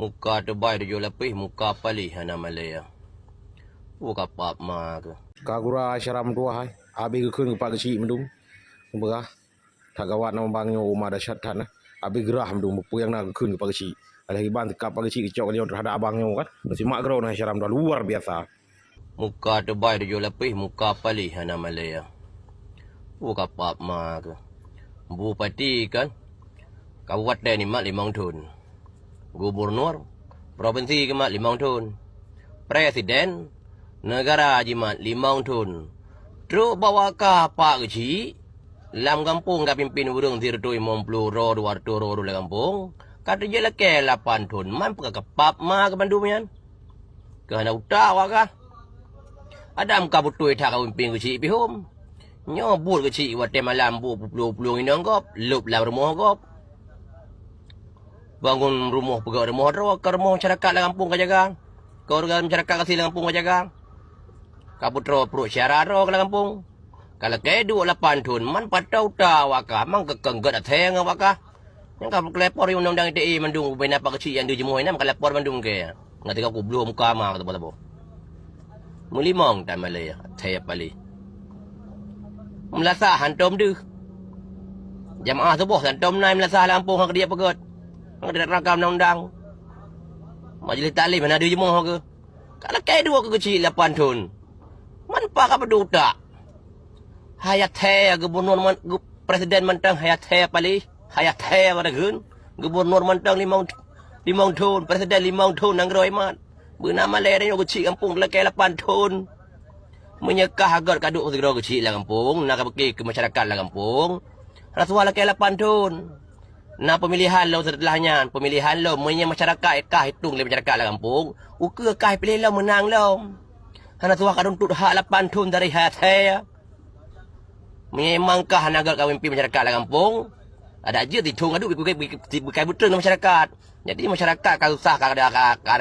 Muka terbaik dia jual lapis, muka palih hana Malaya. Muka pap ma ke. Kagura syaram dua hai. Abi ke kun pak kecil mendung. Berah. Tak gawat nama bangnya rumah dah syatan. Abi gerah mendung bupu yang nak kun pak kecil. Ada hiban tekap pak kecil kecok dia terhadap abangnya kan. Nasi mak gerau nah syaram dah luar biasa. Muka terbaik dia jual lapis, muka palih hana Malaya. Muka pap ma ke. Bupati kan. Kabupaten ni mak 5 tahun. Gubernur provinsi ke mak 5 tahun. Presiden negara jimat 5 tahun. Terus bawa ke pak kecil. Lam kampung ka pimpin burung tirtui 50 ro 200 ro dalam kampung. Kata je lah ke 8 tahun. Man peka ke pap ma ke Bandung yan. Kena utak waka. Adam ka butui tak ka pimpin kecil pihum. Nyobul kecil wate malam bu puluh-puluh inang kop. Lup lah rumah kop. Bangun rumah pegawai rumah ro ke rumah masyarakat dalam kampung ka jaga. Ke orang masyarakat kasih dalam kampung ka jaga. Ka putro perut syarat ro ke dalam kampung. Kalau ke 28 tahun man patau ta waka mang kekenggat atheng waka. Yang ka kelepor undang-undang ITE Bandung bina pak kecil yang dijemuh nam kelepor Bandung ke. Ngati ka ku belum muka ma kata boleh. Mulimong tan Malaya thaya pali. Melasa hantom deh. Jamaah subuh hantom nai melasa lampung hang dia pegot. Hang dia rakam undang-undang. Majlis taklim mana ada jemuh ke. Kalau ke dua ke kecil 8 tahun. Man pa ka pedutak. Hayat hai gubernur presiden mentang hayat hai pali hayat hai pada gun gubernur mentang 5 tahun presiden 5 tahun nang roi mat bernama le ni kecil kampung lekai 8 tahun menyekah agar kaduk segera kecil lah kampung nak pergi ke masyarakat lah kampung rasuah lekai 8 tahun na pemilihan lo setelahnya pemilihan lo menye masyarakat kah hitung le masyarakat lah kampung uke kah pilih lo menang lo hana suah kadung tut hak 8 tahun dari hayat hai. Memangkah nagar kawin pi masyarakat lah kampung. Ada aja ditung adu bukai betul masyarakat. Jadi masyarakat kalau susah kada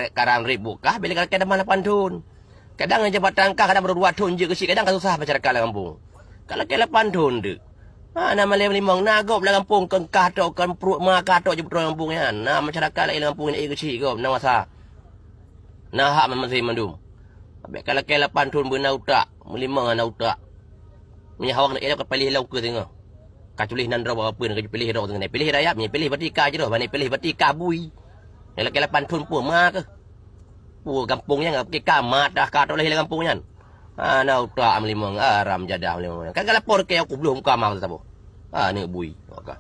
karang ribu kah bila kada 8 tahun. Kadang jabatan kah kadang baru 2 tahun je kecil kadang susah masyarakat lah kampung. Kalau ke 8 tahun de. Ha nama limong nagop lah kampung kengkah tok kan perut maka tok je betul kampung ya. Nah masyarakat lah kampung ni kecil kau nang masa. Nah hak masih mandum. Abek kalau ke 8 tahun benar utak, melimang ana utak. Punya hawak nak elok pilih lau ke tengok. Ka tulis nan raw apa nak pilih raw tengok. Pilih rakyat ni pilih batika je dah. Bani pilih batika bui. Elok ke 8 tahun pun ma ke. Pu kampungnya ngap ke kamat dah ka tok lahir kampungnya. Ha na utak melimang aram jadah melimang. Kan lapor ke aku belum kamar tu tapo. Ha ni bui. Okey.